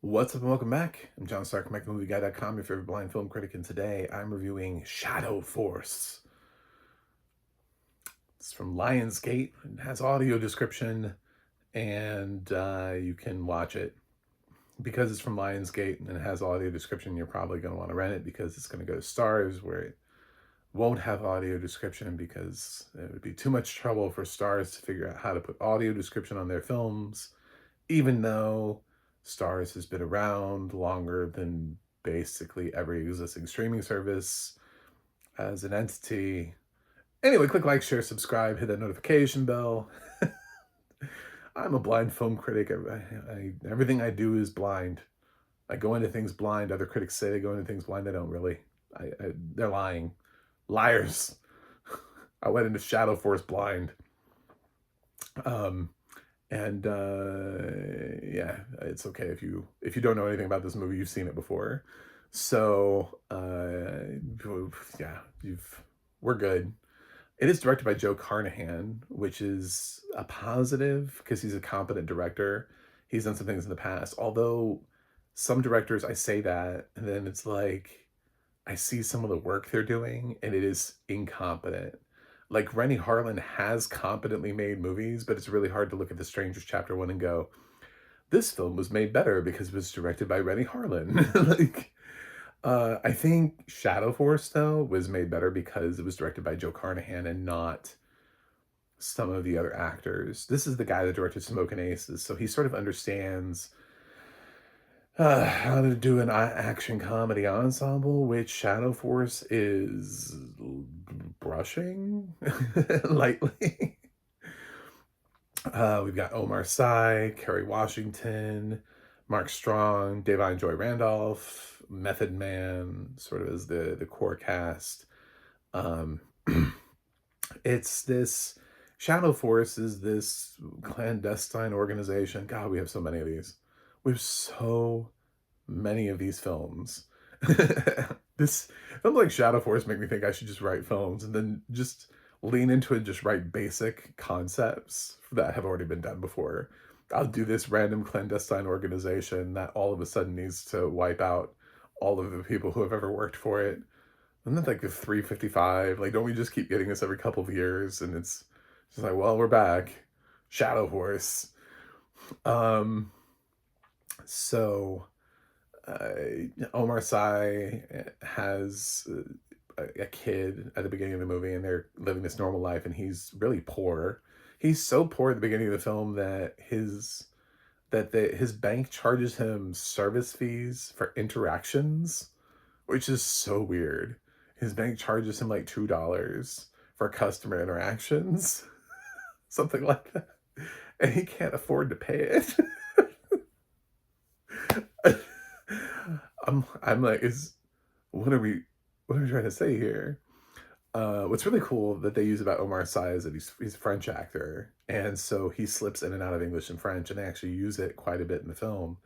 What's up and welcome back. I'm John Stark, MacMovieGuy.com, your favorite blind film critic, and today I'm reviewing Shadow Force. It's from Lionsgate. It has audio description, and you can watch it. Because it's from Lionsgate and it has audio description, you're probably going to want to rent it because it's going to go to Stars, where it won't have audio description because it would be too much trouble for Stars to figure out how to put audio description on their films, even though Stars has been around longer than basically every existing streaming service as an entity. Anyway, click like, share, subscribe, hit that notification bell. I'm a blind film critic. Everything I do is blind. I go into things blind. Other critics say they go into things blind. I don't really. They're lying. Liars. I went into Shadow Force blind. And yeah, it's okay if you don't know anything about this movie, you've seen it before. So yeah, we're good. It is directed by Joe Carnahan, which is a positive because he's a competent director. He's done some things in the past. Although some directors, I say that, and then it's like I see some of the work they're doing and it is incompetent. Like Rennie Harlan has competently made movies, but it's really hard to look at The Strangers Chapter 1 and go, this film was made better because it was directed by Rennie Harlan. Like, I think Shadow Force, though, was made better because it was directed by Joe Carnahan and not some of the other actors. This is the guy that directed Smokin Aces, so he sort of understands how to do an action comedy ensemble, which Shadow Force is brushing lightly. We've got Omar Sy, Kerry Washington, Mark Strong, DaVine Joy Randolph, Method Man, sort of as the core cast. Um, it's this Shadow Force is this clandestine organization. God, we have so many of these. We have so many of these films. This film like Shadow Force make me think I should just write films and then just lean into it and just write basic concepts that have already been done before. I'll do this random clandestine organization that all of a sudden needs to wipe out all of the people who have ever worked for it. And then like the 355, like don't we just keep getting this every couple of years? And it's just like, well, we're back. Shadow Force. Um, so Omar Sy has a kid at the beginning of the movie, and they're living this normal life, and he's really poor. He's so poor at the beginning of the film that his bank charges him service fees for interactions, which is so weird. His bank charges him like $2 for customer interactions, something like that, and he can't afford to pay it. I'm like, what are we trying to say here? What's really cool that they use about Omar Sy is that he's a French actor, and so he slips in and out of English and French, and they actually use it quite a bit in the film,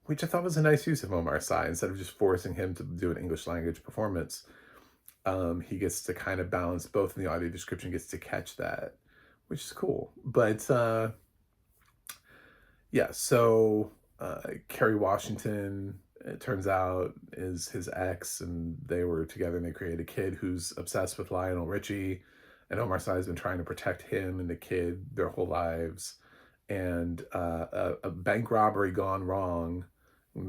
which I thought was a nice use of Omar Sy. Instead of just forcing him to do an English language performance, he gets to kind of balance both in the audio description, gets to catch that, which is cool. But yeah, so Kerry Washington, it turns out, is his ex, and they were together and they created a kid who's obsessed with Lionel Richie. And Omar Sy has been trying to protect him and the kid their whole lives. And a bank robbery gone wrong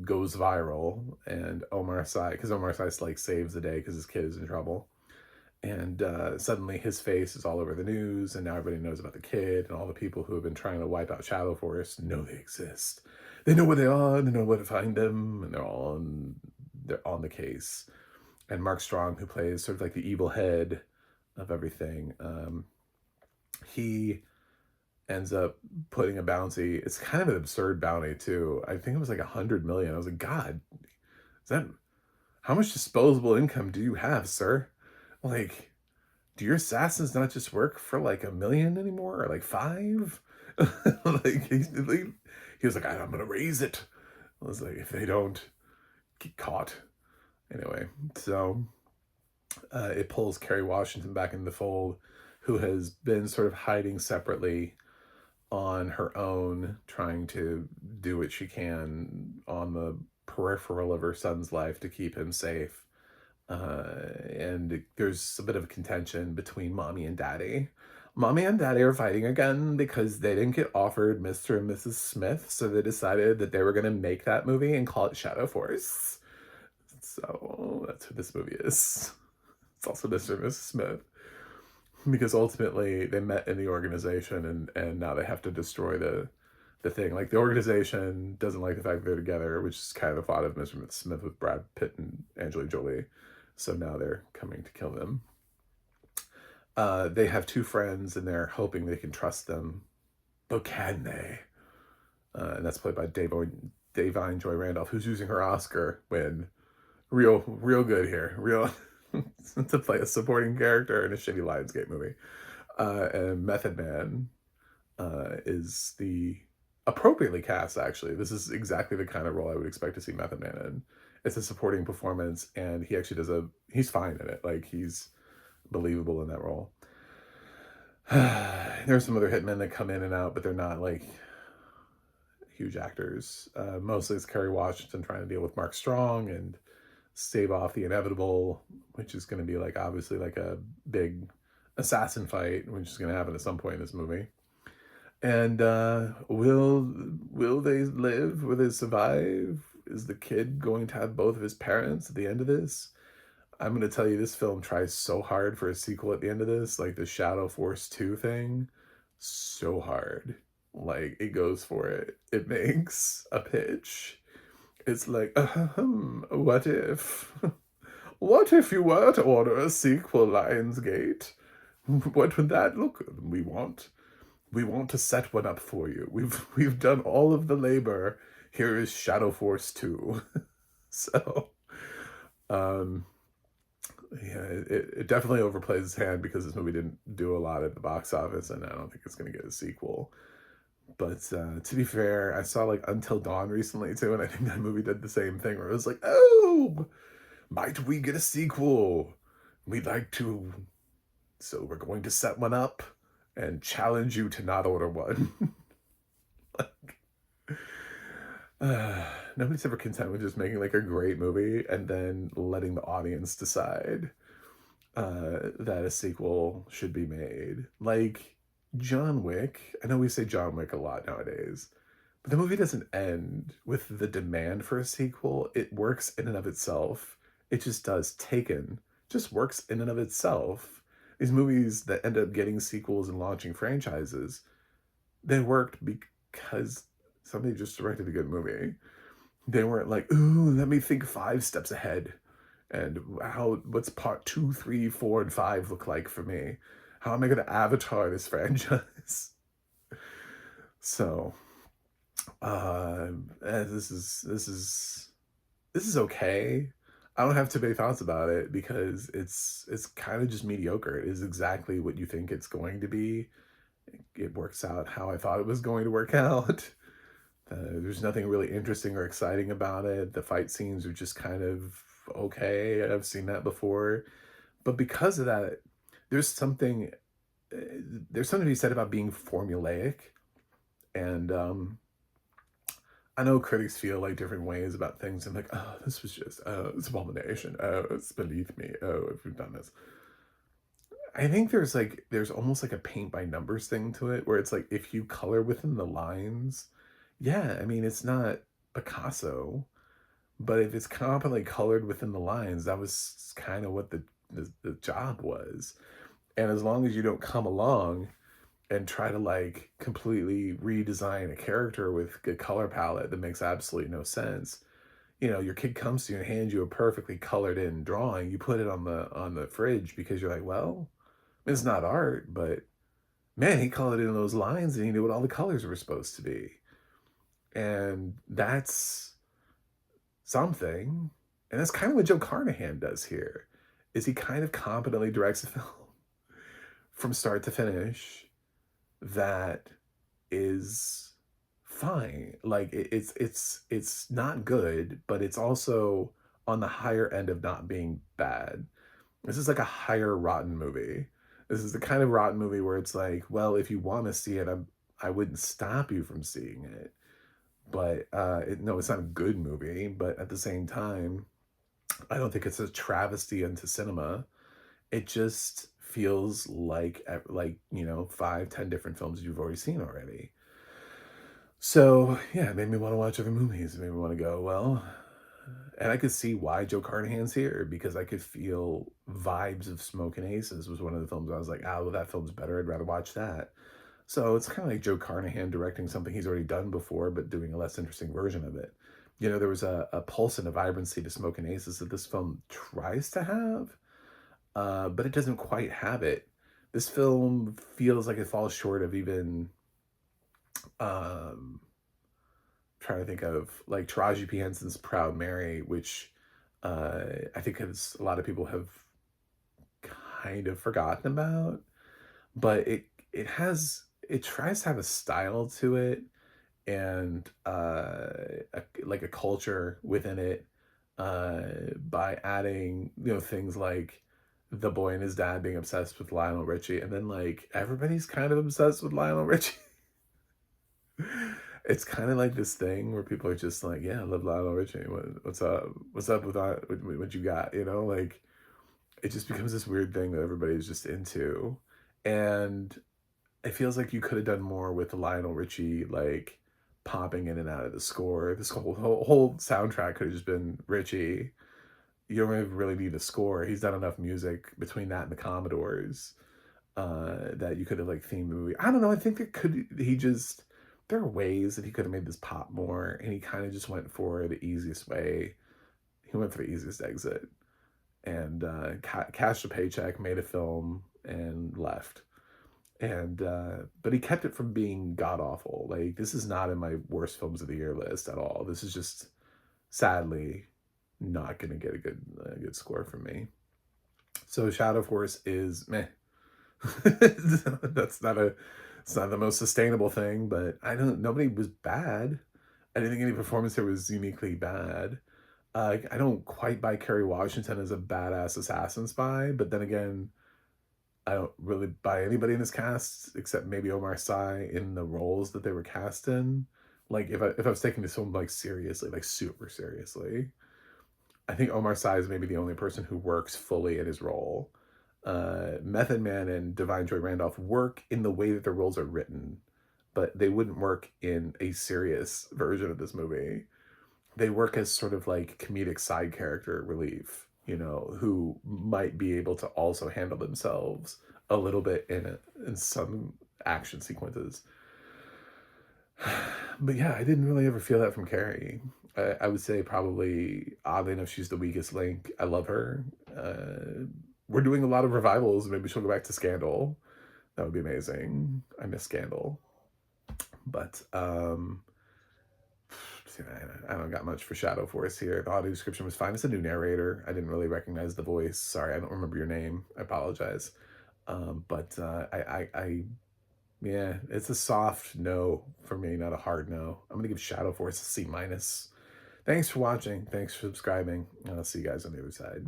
goes viral, and Omar Sy, because Omar Sy like saves the day because his kid is in trouble. And suddenly his face is all over the news, and now everybody knows about the kid, and all the people who have been trying to wipe out Shadow Force know they exist. They know where they are, they know where to find them, and they're on the case. And Mark Strong, who plays sort of like the evil head of everything, he ends up putting a bounty. It's kind of an absurd bounty too. I think it was like 100 million. I was like, God, is that how much disposable income do you have, sir? Like, do your assassins not just work for like 1 million anymore, or like 5? Like he was like, I'm gonna raise it. I was like, if they don't get caught. Anyway, so it pulls Kerry Washington back into the fold, who has been sort of hiding separately on her own, trying to do what she can on the peripheral of her son's life to keep him safe. And there's a bit of contention between mommy and daddy. Mommy and daddy are fighting again because they didn't get offered Mr. and Mrs. Smith, so they decided that they were going to make that movie and call it Shadow Force. So that's who this movie is. It's also Mr. and Mrs. Smith. Because ultimately they met in the organization and now they have to destroy the thing. Like, the organization doesn't like the fact that they're together, which is kind of the thought of Mr. and Mrs. Smith with Brad Pitt and Angelina Jolie. So now they're coming to kill them. They have two friends and they're hoping they can trust them. But can they? And that's played by DaVine Joy Randolph, who's using her Oscar win. Real good here. Real to play a supporting character in a shitty Lionsgate movie. And Method Man is the appropriately cast, actually. This is exactly the kind of role I would expect to see Method Man in. It's a supporting performance, and he actually he's fine in it. Like, he's believable in that role. There's some other hitmen that come in and out, but they're not like huge actors. Mostly it's Kerry Washington trying to deal with Mark Strong and stave off the inevitable, which is going to be like obviously like a big assassin fight, which is going to happen at some point in this movie. And will they live? Will they survive? Is the kid going to have both of his parents at the end of this? I'm going to tell you, this film tries so hard for a sequel at the end of this, like the Shadow Force 2 thing, so hard. Like, it goes for it. It makes a pitch. It's like, what if? What if you were to order a sequel, Lionsgate? What would that look? We want to set one up for you. We've done all of the labor. Here is Shadow Force 2. So, yeah, it definitely overplays its hand because this movie didn't do a lot at the box office, and I don't think it's going to get a sequel. But to be fair, I saw like Until Dawn recently too, and I think that movie did the same thing where it was like, oh, might we get a sequel? We'd like to, so we're going to set one up and challenge you to not order one. Nobody's ever content with just making like a great movie and then letting the audience decide that a sequel should be made. Like John Wick. I know we say John Wick a lot nowadays, but the movie doesn't end with the demand for a sequel. It works in and of itself. It just does. Taken just works in and of itself. These movies that end up getting sequels and launching franchises, they worked because somebody just directed a good movie. They weren't like, ooh, let me think 5 steps ahead. And what's part 2, 3, 4, and 5 look like for me? How am I going to avatar this franchise? So, this is okay. I don't have too many thoughts about it because it's kind of just mediocre. It is exactly what you think it's going to be. It works out how I thought it was going to work out. There's nothing really interesting or exciting about it. The fight scenes are just kind of okay. I've seen that before. But because of that, there's something to be said about being formulaic. And I know critics feel like different ways about things. I'm like, oh, this was just, it's abomination. Oh, it's beneath me. Oh, if you've done this. I think there's almost like a paint by numbers thing to it, where it's like, if you color within the lines, yeah, I mean, it's not Picasso, but if it's competently colored within the lines, that was kind of what the job was. And as long as you don't come along and try to like completely redesign a character with a color palette that makes absolutely no sense, you know, your kid comes to you and hands you a perfectly colored in drawing, you put it on the fridge because you're like, well, it's not art, but man, he colored in those lines and he knew what all the colors were supposed to be. And that's something. And that's kind of what Joe Carnahan does here, is he kind of competently directs a film from start to finish that is fine. Like, it's not good, but it's also on the higher end of not being bad. This is like a higher rotten movie. This is the kind of rotten movie where it's like, well, if you want to see it, I wouldn't stop you from seeing it. but no, it's not a good movie. But at the same time, I don't think it's a travesty into cinema. It just feels like you know, 5, 10 different films you've already seen already. So yeah, it made me want to watch other movies. It made me want to go, well, and I could see why Joe Carnahan's here because I could feel vibes of Smokin' Aces was one of the films I was like, ah, well, that film's better. I'd rather watch that. So it's kind of like Joe Carnahan directing something he's already done before, but doing a less interesting version of it. You know, there was a pulse and a vibrancy to Smokin' Aces that this film tries to have, but it doesn't quite have it. This film feels like it falls short of even um, trying to think of like Taraji P. Henson's Proud Mary, which I think has, a lot of people have kind of forgotten about, but it tries to have a style to it and like a culture within it by adding, you know, things like the boy and his dad being obsessed with Lionel Richie, and then like everybody's kind of obsessed with Lionel Richie. It's kind of like this thing where people are just like, yeah, I love Lionel Richie. What's up? What's up with that? What you got? You know, like it just becomes this weird thing that everybody's just into. And it feels like you could have done more with Lionel Richie, like popping in and out of the score. This whole soundtrack could have just been Richie. You don't really need a score. He's done enough music between that and the Commodores that you could have like themed the movie. I don't know. I think it could. There are ways that he could have made this pop more, and he kind of just went for the easiest way. He went for the easiest exit and cashed a paycheck, made a film, and left. And but he kept it from being god awful. Like this is not in my worst films of the year list at all. This is just sadly not gonna get a good score from me. So Shadow Force is meh. That's not a it's not the most sustainable thing, but I don't nobody was bad. I didn't think any performance here was uniquely bad. I don't quite buy Kerry Washington as a badass assassin spy, but then again, I don't really buy anybody in this cast except maybe Omar Sy in the roles that they were cast in. Like if I was taking this film like seriously, like super seriously, I think Omar Sy is maybe the only person who works fully in his role. Method Man and DaVine Joy Randolph work in the way that their roles are written, but they wouldn't work in a serious version of this movie. They work as sort of like comedic side character relief, you know, who might be able to also handle themselves a little bit in some action sequences. But yeah, I didn't really ever feel that from Carrie. I would say probably, oddly enough, she's the weakest link. I love her. We're doing a lot of revivals. Maybe she'll go back to Scandal. That would be amazing. I miss Scandal. But I don't got much for Shadow Force here. The audio description was fine. It's a new narrator. I didn't really recognize the voice. Sorry, I don't remember your name. I apologize. But yeah, it's a soft no for me, not a hard no. I'm gonna give Shadow Force a C minus. Thanks for watching. Thanks for subscribing. I'll see you guys on the other side.